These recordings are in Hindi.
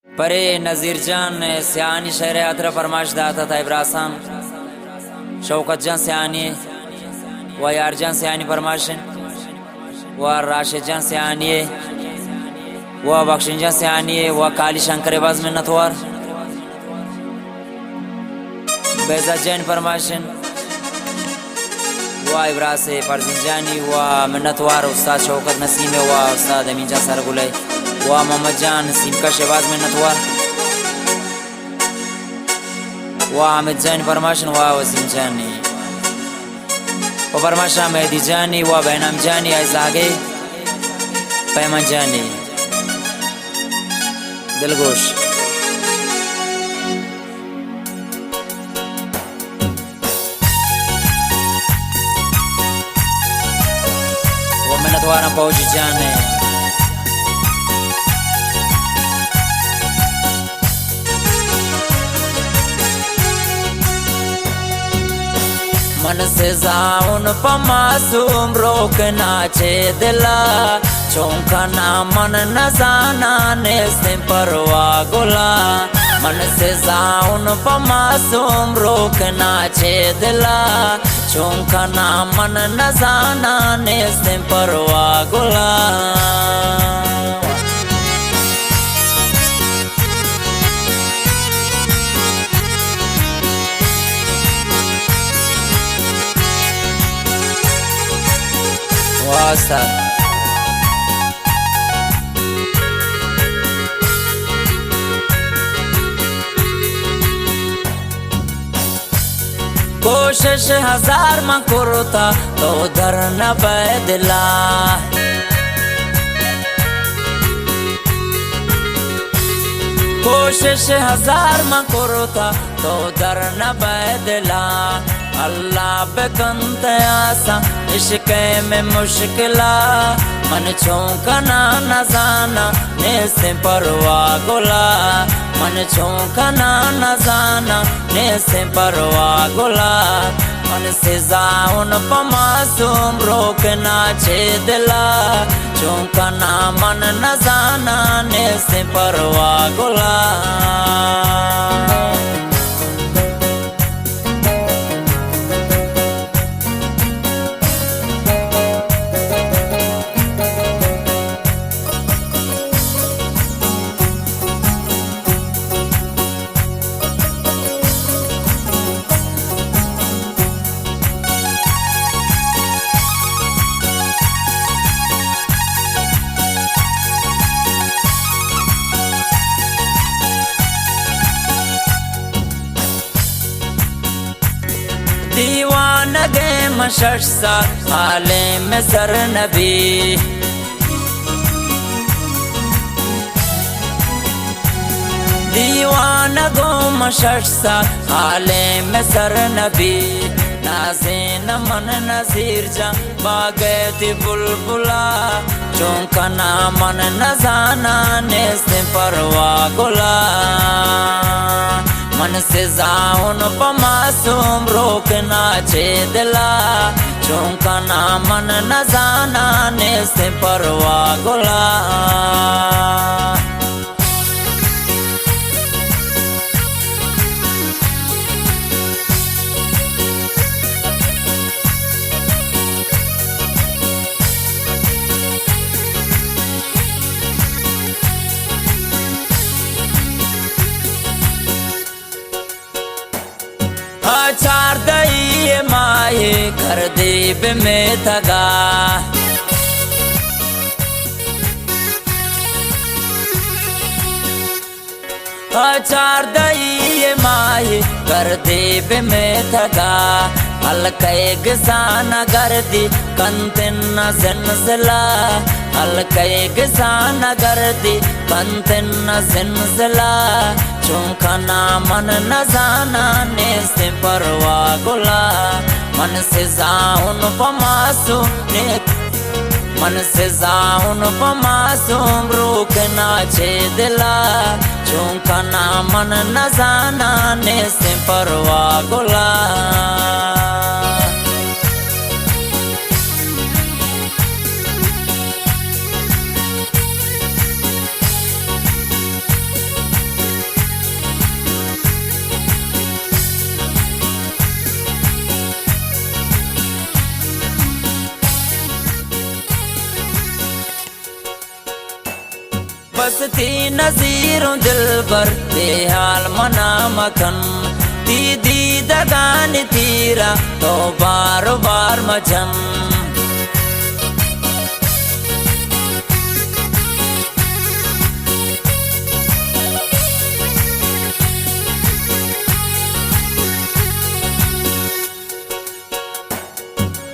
परे नज़ीर जान सियानी शहर यात्रा फरमाश दाता था इब्रासाम शौकत जान सियानी व यार जान सियानी फरमाशन व राशिद जान सियानी व बख्शिन जान सियानी व काली शंकर बाज मिन्नतवार बेजा जैन फरमाशन व इब्रास फरजिन जानी व मिन्नतवार उस्ताद शौकत नसीम व उस्ताद अमीन जान सरगुले व मोहम्मद जान सिमका शहबाज मिन्नतवार व हामिद जान फरमाशन व वसीम जानी व फरमाशा मेहदी जानी व बैनाम जानी ऐजागे पैमन जानी दिलगोश व मिन्नतवार पहुंची जाने मन से जाउन पमासूम रोकना चे दिला चौंका ना मन न जाना ने से परवा गुला मन से जाउन पमासूम रोकना चे दिला चौंका ना मन न जाना ने से परवा गुला वासा कोशिश हजार में करता तो दर न बदला कोशिश हजार में करता तो दर न बदला अल्लाह बेकंत आसा इश्क में मुश्किला मन चौंकना न जाना ने से परवा गुला मन चौंकना न जाना ने से परवा गुला मन से जाउन पमासूम रोकना चे दिला चौंकना मन न जाना ने से परवा गुला दीवान गे मशर्सा आले में सर नबी दीवान गो मशर्सा आले में सर नबी नाज़े न मन नज़ीर जा बागे दी बुलबुला चौंका ना मन न जाना ने से परवा गुला मन से जाउन पमासूम रोकना चे दिला चौंका ना मन न जाना ने से परवा गुला चार दई माए कर देव में थगा चार दई माए कर देव में थगा हल्के गसाना गर्दी कंतिन जिनसला हल्के गसाना गर्दी कंतिन जिनसला चौंका ना मन न जाना ने से परवा गुला मन से जाउन पमासू ने मन से जाउन पमासूम रोकना चे दिला चौंका ना मन न जाना ने से परवा गुला थी नज़ीरों दिल पर बेहाल मना मखन दीदी दगान तीरा तो बार बार मचन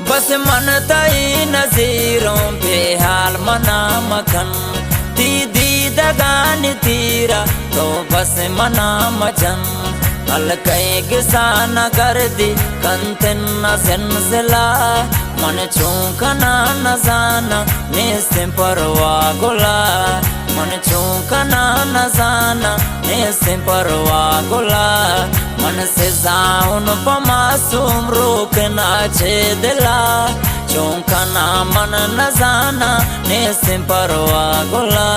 बस मन तई नज़ीरों बेहाल मना मखन दीदी दगान तीरा तो बस मना मचन अल कई किसा न कर दी कंतिन न सिलसिला मन चूकना न जाना निस्म परवा गुला मन चूकना न जाना निस्म परवा गुला मन से जाउन पमासूम रोकना छे दिला चूकना मन न जाना निस्म परवा गुला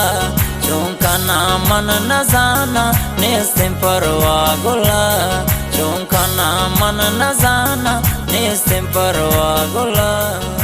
चूकना मन न जाना निस्म परवा गुला चूकना मन न जाना निस्म परवा गुला।